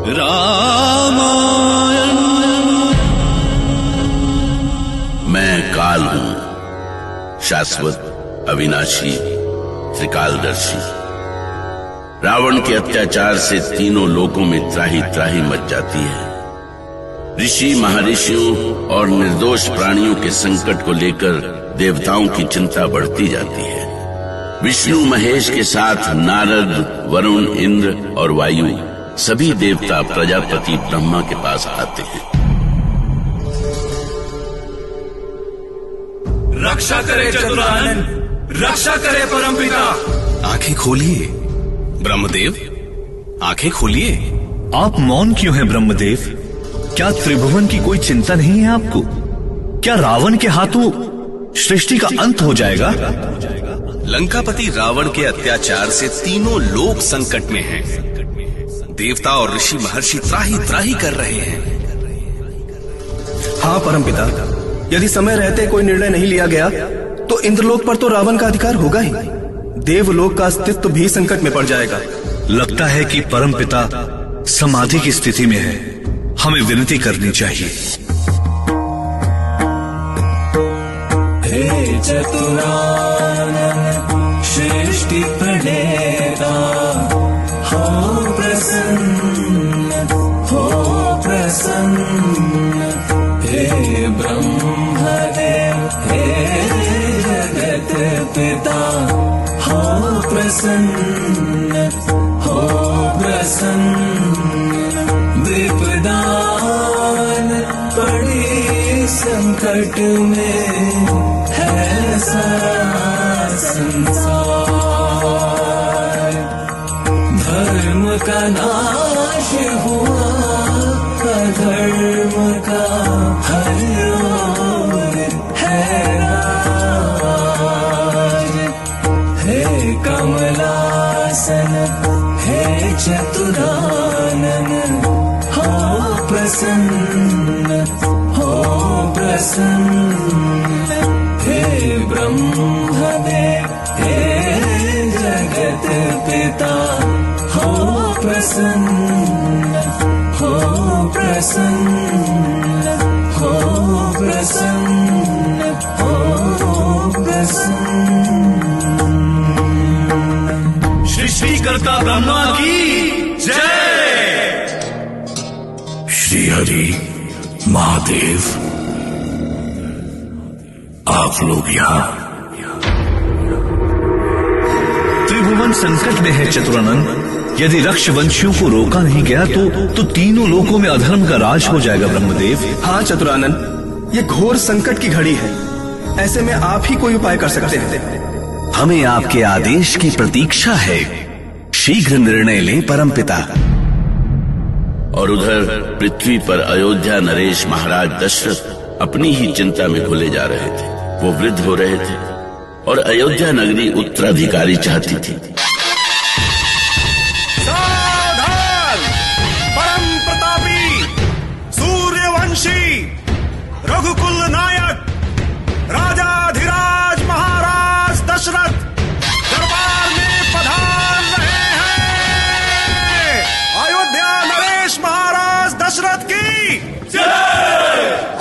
रामायण। मैं काल हूं, शाश्वत, अविनाशी, त्रिकालदर्शी। रावण के अत्याचार से तीनों लोकों में त्राही त्राही मच जाती है। ऋषि महर्षियों और निर्दोष प्राणियों के संकट को लेकर देवताओं की चिंता बढ़ती जाती है। विष्णु महेश के साथ नारद, वरुण, इंद्र और वायु सभी देवता प्रजापति ब्रह्मा के पास आते हैं। रक्षा करे चतुरानन, रक्षा करे परमपिता। आंखें खोलिए ब्रह्मदेव, आंखें खोलिए। आप मौन क्यों हैं ब्रह्मदेव? क्या त्रिभुवन की कोई चिंता नहीं है आपको? क्या रावण के हाथों सृष्टि का अंत हो जाएगा? लंकापति रावण के अत्याचार से तीनों लोक संकट में हैं। देवता और ऋषि महर्षि त्राही त्राही कर रहे हैं। हाँ परमपिता, यदि समय रहते कोई निर्णय नहीं लिया गया तो इंद्रलोक पर तो रावण का अधिकार होगा ही। देवलोक का अस्तित्व भी संकट में पड़ जाएगा। लगता है कि परमपिता समाधि की स्थिति में है। हमें विनती करनी चाहिए। हे चतुरानन सृष्टि प्रणेता, हो प्रसन्न, हो प्रसन्न। हे ब्रह्मदेव, हे जगत पिता, हो प्रसन्न, हो प्रसन्न। विपदान पड़ी संकट में है सारा संसार। धर्म का नाश हुआ, अधर्म का हर ओर है राज। हे कमलासन, हे चतुरानन, हो प्रसन्न, हो प्रसन्न। हे ब्रह्मदेव, हे जगत पिता, हो प्रसन्न, हो प्रसन्न, हो प्रसन्न, हो प्रसन्न। सृष्टिकर्ता ब्रह्मा की जय। श्री हरि महादेव, आप लोग यहाँ। त्रिभुवन संकट में है चतुरानन। यदि रक्षवंशियों को रोका नहीं गया तो तीनों लोकों में अधर्म का राज हो जाएगा ब्रह्मदेव। हाँ चतुरानन, ये घोर संकट की घड़ी है। ऐसे में आप ही कोई उपाय कर सकते हैं। हमें आपके आदेश की प्रतीक्षा है। शीघ्र निर्णय लें परमपिता। और उधर पृथ्वी पर अयोध्या नरेश महाराज दशरथ अपनी ही चिंता में घुले जा रहे थे। वो वृद्ध हो रहे थे और अयोध्या नगरी उत्तराधिकारी चाहती थी। सावधान! परम प्रतापी, सूर्यवंशी, रघुकुल नायक, राजाधिराज महाराज दशरथ दरबार में पधार रहे हैं। अयोध्या नरेश महाराज दशरथ की जय!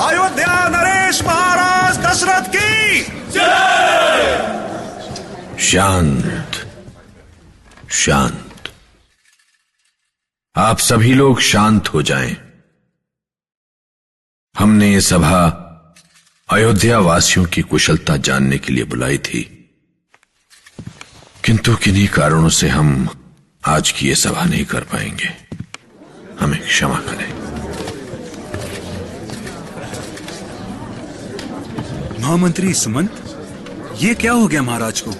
अयोध्या नरेश महाराज दशरथ की जय! शांत शांत, आप सभी लोग शांत हो जाएं। हमने ये सभा अयोध्या वासियों की कुशलता जानने के लिए बुलाई थी, किंतु किन्हीं कारणों से हम आज की ये सभा नहीं कर पाएंगे। हमें क्षमा करें। महामंत्री सुमंत, ये क्या हो गया महाराज को?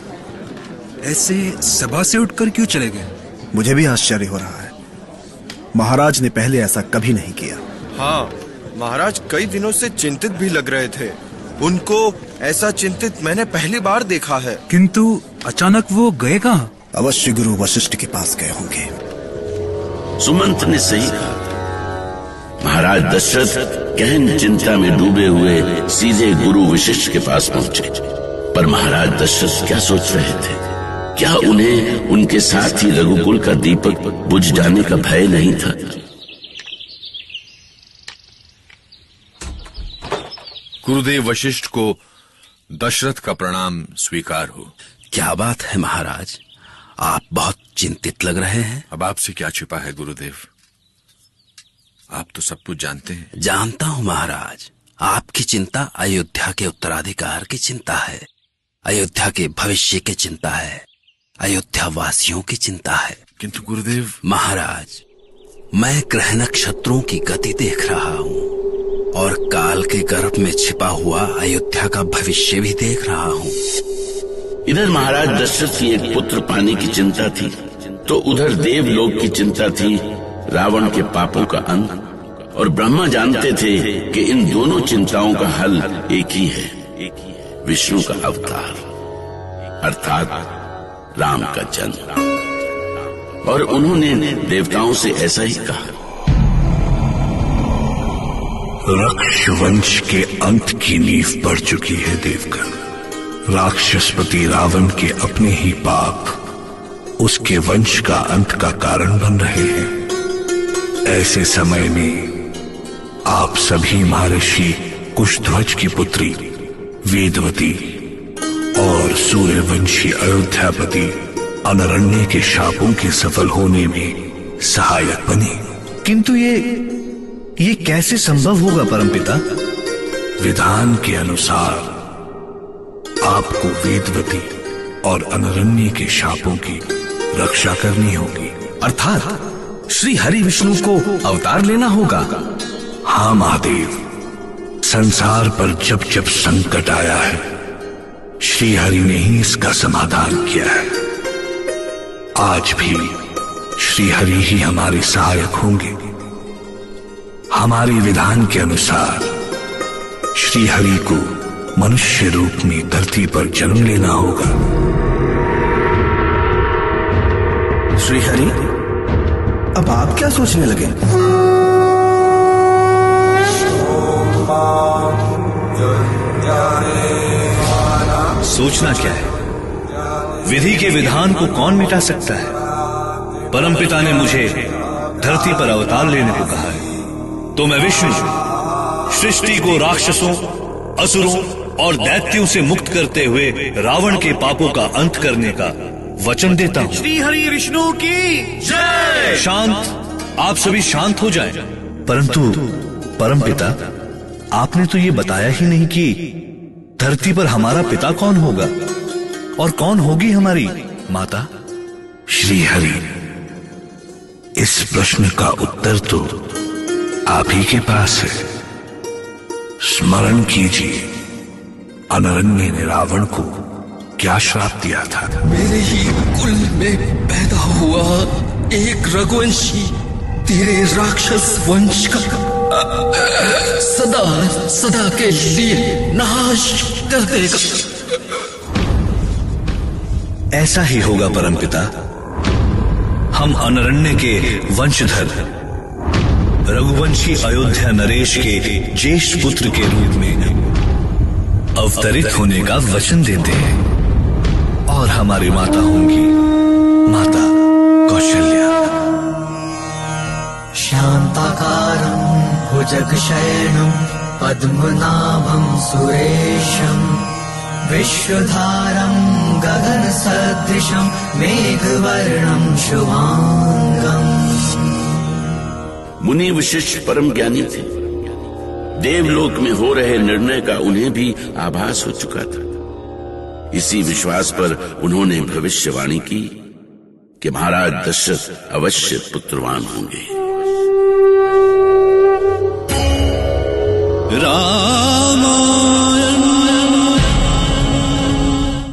ऐसे सभा से उठकर क्यों चले गए? मुझे भी आश्चर्य हो रहा है। महाराज ने पहले ऐसा कभी नहीं किया। हाँ, महाराज कई दिनों से चिंतित भी लग रहे थे। उनको ऐसा चिंतित मैंने पहली बार देखा है। किंतु अचानक वो गए कहाँ? अवश्य गुरु वशिष्ठ के पास गए होंगे। सुमंत ने सही कहा। महाराज दशरथ गहन चिंता में डूबे हुए सीधे गुरु वशिष्ठ के पास पहुंचे। पर महाराज दशरथ क्या सोच रहे थे? क्या उन्हें उनके साथ ही रघुकुल का दीपक बुझ जाने का भय नहीं था? गुरुदेव वशिष्ठ को दशरथ का प्रणाम स्वीकार हो। क्या बात है महाराज, आप बहुत चिंतित लग रहे हैं। अब आपसे क्या छिपा है गुरुदेव, आप तो सब कुछ जानते हैं। जानता हूं महाराज, आपकी चिंता अयोध्या के उत्तराधिकार की चिंता है, अयोध्या के भविष्य की चिंता है, अयोध्या वासियों की चिंता है। किंतु गुरुदेव महाराज, मैं ग्रह नक्षत्रों की गति देख रहा हूं और काल के गर्भ में छिपा हुआ अयोध्या का भविष्य भी देख रहा हूं। इधर महाराज दशरथ की एक पुत्र पाने की चिंता थी, तो उधर देवलोक की चिंता थी रावण के पापों का अंत। और ब्रह्मा जानते थे कि इन दोनों चिंताओं का हल एक ही है, विष्णु का अवतार अर्थात राम का जन्म। और उन्होंने देवताओं से ऐसा ही कहा। रक्ष वंश के अंत की नींव पड़ चुकी है देवगण। राक्षसपति रावण के अपने ही पाप उसके वंश का अंत का कारण बन रहे हैं। ऐसे समय में आप सभी महर्षि कुशध्वज की पुत्री वेदवती और सूर्यवंशी अयोध्यापति अनरण्य के शापों के सफल होने में सहायक बने। किंतु ये कैसे संभव होगा परमपिता? विधान के अनुसार आपको वेदवती और अनरण्य के शापों की रक्षा करनी होगी। अर्थात श्री हरि विष्णु को अवतार लेना होगा। हाँ महादेव, संसार पर जब जब संकट आया है, श्री हरि ने ही इसका समाधान किया है। आज भी श्री हरि ही हमारे सहायक होंगे। हमारे विधान के अनुसार श्री हरि को मनुष्य रूप में धरती पर जन्म लेना होगा। श्री हरि, अब आप क्या सोचने लगे? सोचना क्या है, विधि के विधान को कौन मिटा सकता है। परमपिता ने मुझे धरती पर अवतार लेने को कहा है, तो मैं विष्णु सृष्टि को राक्षसों, असुरों और दैत्यों से मुक्त करते हुए रावण के पापों का अंत करने का वचन देता हूं। श्री हरि विष्णु की जय। शांत, आप सभी शांत हो जाएं। परंतु परमपिता, आपने तो ये बताया ही नहीं कि धरती पर हमारा पिता कौन होगा और कौन होगी हमारी माता। श्री हरि, इस प्रश्न का उत्तर तो आप ही के पास है। स्मरण कीजिए, अनरण्य ने रावण को क्या श्राप दिया था। मेरे ही कुल में पैदा हुआ एक रघुवंशी तेरे राक्षस वंश का सदा सदा के लिए नाश कर देगा। ऐसा ही होगा परमपिता। हम अनरण्य के वंशधर रघुवंशी अयोध्या नरेश के ज्येष्ठ पुत्र के रूप में अवतरित होने का वचन देते हैं और हमारी माता होंगी माता कौशल्या। शांताकारं भुजगशयनं पद्मनाभं सुरेशं विश्वधारं गगनसदृशं मेघवर्णं शुभांगम्। मुनि वशिष्ठ परम ज्ञानी थे। देवलोक में हो रहे निर्णय का उन्हें भी आभास हो चुका था। इसी विश्वास पर उन्होंने भविष्यवाणी की कि महाराज दशरथ अवश्य पुत्रवान होंगे।